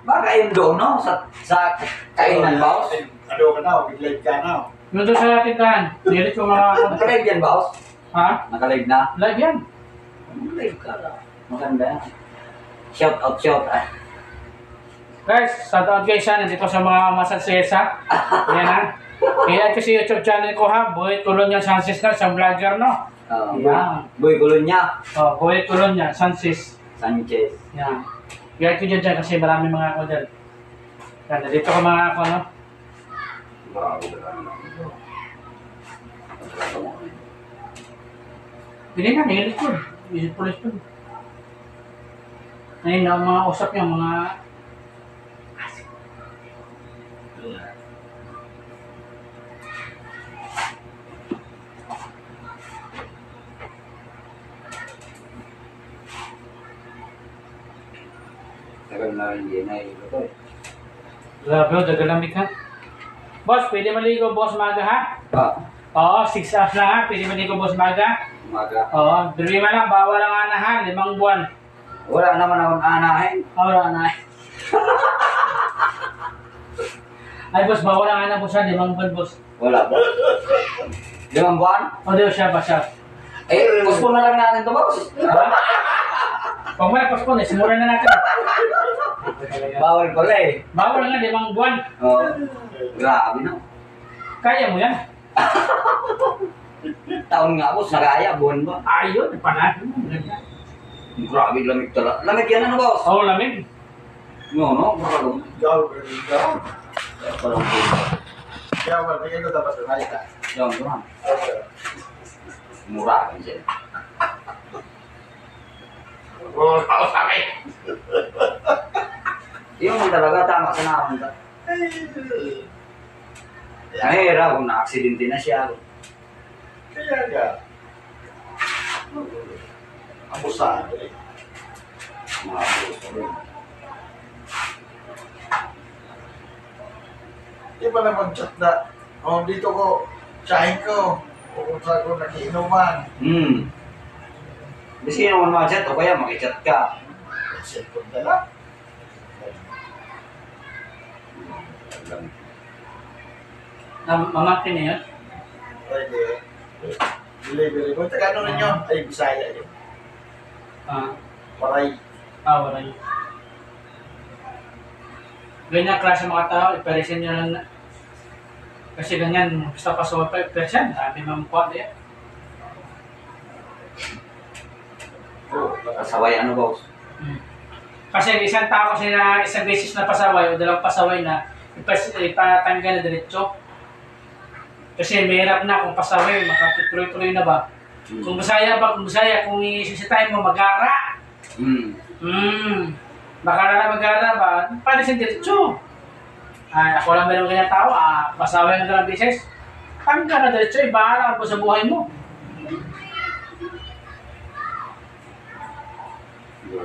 Baka yun doon, no? Sa kainan, boss? Ano ka na? Big-live ka na. Yung doon sa tindahan, nilit ko mga... Nakalive yan, boss? Ha? Nakalive na? Live yan. Nakalive ka lang. Maganda yan. Shout out, shout out. Guys, shout out guys ha, nandito sa mga masansesa. Yan ha. Kaya kasi YouTube channel ko ha, Boy Colonia Sansis na, sa vlogger no. Yan. Boy Colonia. Oh, Boy Colonia Sansis. Sanchez. Yan. Guide ko dyan kasi marami mga ako dyan. Yan, nandito ko mga ako no. Hindi na, nilit ko. Nilit pulis ko. Ayun na, mga usap niya, mga... Tagal na rin yun ay ito eh. Grabe, dagalamig ha. Boss, pwede maligo, boss, maga ha? Oo, 6 hours na ha. Pwede maligo, boss, maga? Umaga. Oo, birima lang, bawal ang anahan, 5 buwan. Wala naman akong anahin. Wala anahan. Ay, boss, bawal ang anahan, boss ha, 5 buwan, boss. Wala ba? 5 buwan? O, di siya ba siya? Eh, postpone na lang natin ito, boss. Kung may postpone, simulan na natin. Bawal pala eh. Bawal nga, 5 buwan. Oo. Grabe no. Kaya mo yan? Taon nga, boss. Nagaya, buwan ba? Ayun, panahon mo. Grabe, lamig talaga. Lamig yan ano, boss? Oo, lamig. No. Grabe. Ikaw, ikaw. Parang po. Kaya wala, tingin ko dapat na ka. Yan, duman. Mura kan siya. Oo, ako sa akin. Yung talaga, tama sa naman. Nahira kung na-aksidente na siya. Kaya nga. Abusado eh. Mga abuso rin. Di ba naman chat na, dito ko, tsahin ko, pupunta ko nakiinuman. Kasi naman mga chat o kaya makichat ka. Cellphone na lang. Mamaki na yun? Pwede. Delivery mo. Taga ano rin yun? Ay, Bisaya yun. Paray. Wala yun. Ganyan klase mga tao, iparesin nyo lang na. Kasi ganyan, basta pasok pa, iparesin, sabi mamukha na yan. Kasaway ano, boss? Kasi isang tao kasi na isang beses na pasaway o dalawang pasaway na ipatanggal na diretso. Kasi mahirap na kung pasaway, makatuloy-tuloy na ba? Kung Bisaya, kung isisitahin mo, mag-ara. Baka na mag-ara ba? Paano siya diretso? Ako lang meron ganyan tao, pasaway na dalawang beses. Tanggal na diretso, bahala po sa buhay mo.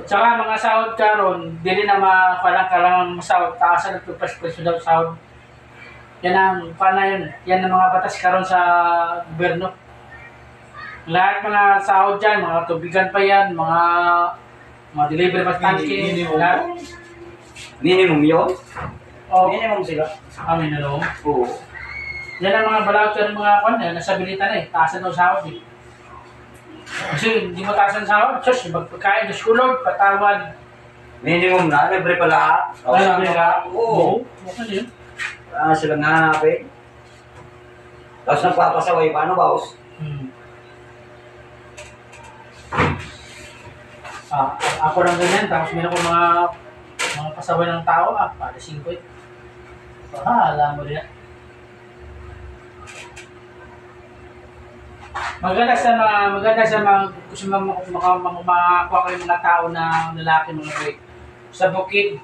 Tsaka mga sahod karon, dili na makalang masahod, taasan at presyo daw sahod. Yan ang yun. Yan ang mga batas karon sa gobyerno. Lahat mga sahod dyan, mga tubigan pa yan, mga delivery pa tangke, lahat. Minimum yun? Oh, Minimum sila. amin na no. Oo. Yan ang mga voucher mga nasabilitan na eh, taasan daw sahod eh. Kasi hindi mo taasan sahod, sus, magpagkain, Diyos ko Lord, patawad. Minimum na, libre pala. Libre ka? Oo. Ano yun? Sila nga hanapin. Tapos nagpapasaway, paano, boss? Ako lang ganyan, tapos meron ko mga pasaway ng tao, para 5 eh. Alam mo rin. Maganda sa mga gusto makakuha kayo mga tao na lalaki, mga boy. Sa bukid.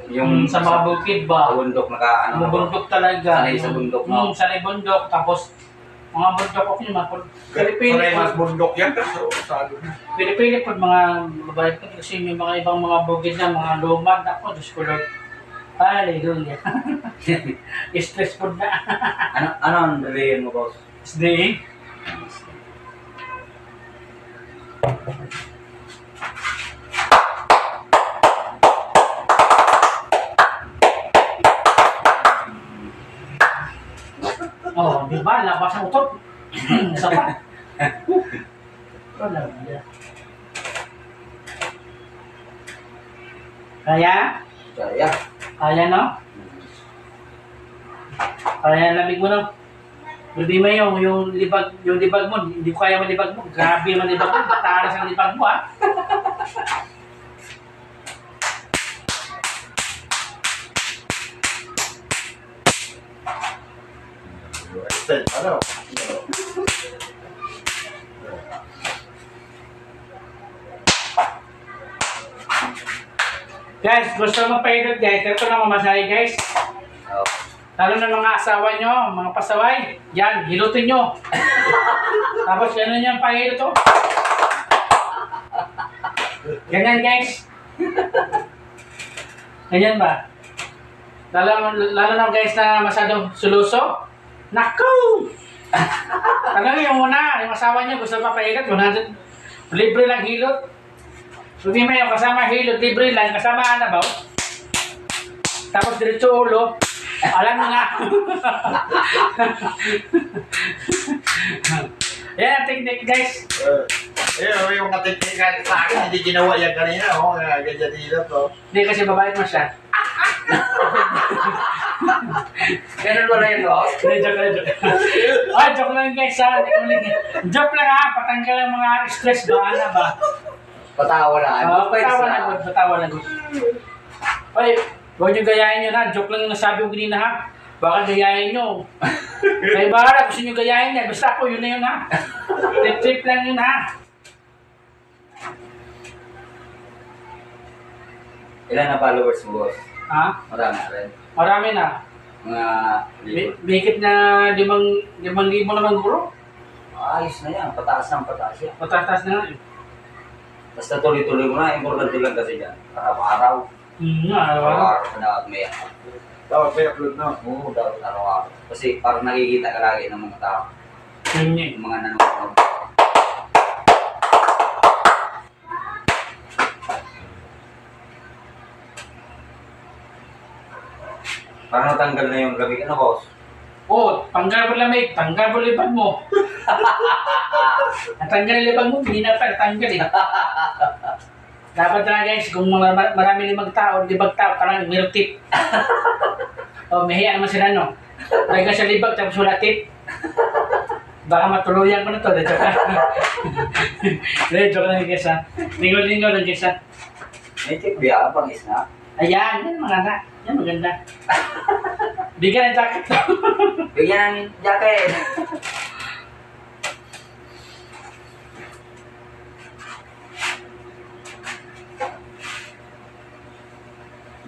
Yung sa mga bukid ba? Sa bundok naka bundok talaga. Sanay sa bundok, no? Sanay bundok, tapos mga bundok ako yung mga Pilipili mas bundok yan, pero sado na. Pilipili po mga babae po kasi may mga ibang mga bukid na mga lumad ako, Diyos ko Lord. Hallelujah. Stress food na. Ano ang reliyon mo, boss? SDA. pa, labas ang utot. Isa pa. Wala. Kaya? Kaya. Kaya, no? Kaya lamig mo, no? Hindi mo yung libag mo, hindi ko kaya malibag mo. Grabe yung malibag mo, bataras ang libag mo, ha? Ano? Guys, gusto mo paikot, guys. Ito na mamasahe, guys. Oh. Lalo na mga asawa nyo, mga pasaway. Yan, hilutin nyo. Tapos gano'n yung pahilot, oh. Ganyan, guys. Ganyan ba? Lalo na guys na masyadong suluso. Naku! Talaga yung una, yung asawa niya gusto pa pahilot. 100, libre lang hilot. Hindi mo yung kasama hilot, libre lang, kasama anabaw. Tapos diretso ulo. Alam mo na. Yan ang technique, guys. Yung mga teknika sa akin, hindi ginawa yan kanina. Ganyan hilot, oh. Hindi kasi babait mo siya. Ganun wala yun, no? Hindi, joke lang, joke. Ay, joke lang, guys, ha. Joke lang, ha. Patanggal ang mga stress ba, ana ba? Patawa na. Patawa na, good. Patawa na, good. Ay, huwag nyo gayahin yun, ha. Joke lang yung nasabi ko kanina, ha. Baka gayahin nyo. May bahala, gusto nyo gayahin niya. Basta ako, yun na yun, ha. Trip lang yun, ha. Ilan na followers mo, boss? Ha? Marami na rin. Marami na. Mga libo. Bigit na 5,000 naman, guro. Ayos na yan. Pataas ng pataas yan. Patatas na nga. Basta tuloy-tuloy mo na. Importante lang kasi dyan. Araw-araw. Araw-araw. Araw-araw na may Dapat may upload na. Oo, dapat araw-araw. Kasi parang nakikita ka lagi ng mga tao. Yun yun. Yung mga nanonood. Parang natanggal na yung lamig. Ano, boss? Oh, tanggal mo lamig, tanggal mo lipad mo. Natanggal yung lipad mo, hindi na pa, natanggal eh. Dapat na guys, kung marami limang tao, libag tao, parang milk tip. Oh, mahiya naman sila, no? Lagi ka sa libag, tapos wala tip. Baka matuluyan ko na to, joke lang. Joke lang guys, ha. Lingol-lingol lang guys, ha. May tip biya, pang isna. Ayan, yan mga anak. Yan, maganda. Bigyan ng jacket. Bigyan ng jacket.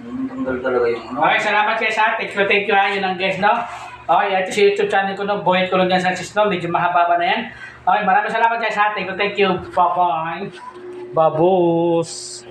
Tanggal talaga yung ano. Okay, salamat guys ha. Thank you ha. Yun ang guys, no? Okay, ito sa YouTube channel ko, no? Buhay ko lang dyan sa no? Medyo mahaba na yan. Okay, maraming salamat guys ha. Thank you. Bye-bye. Babos.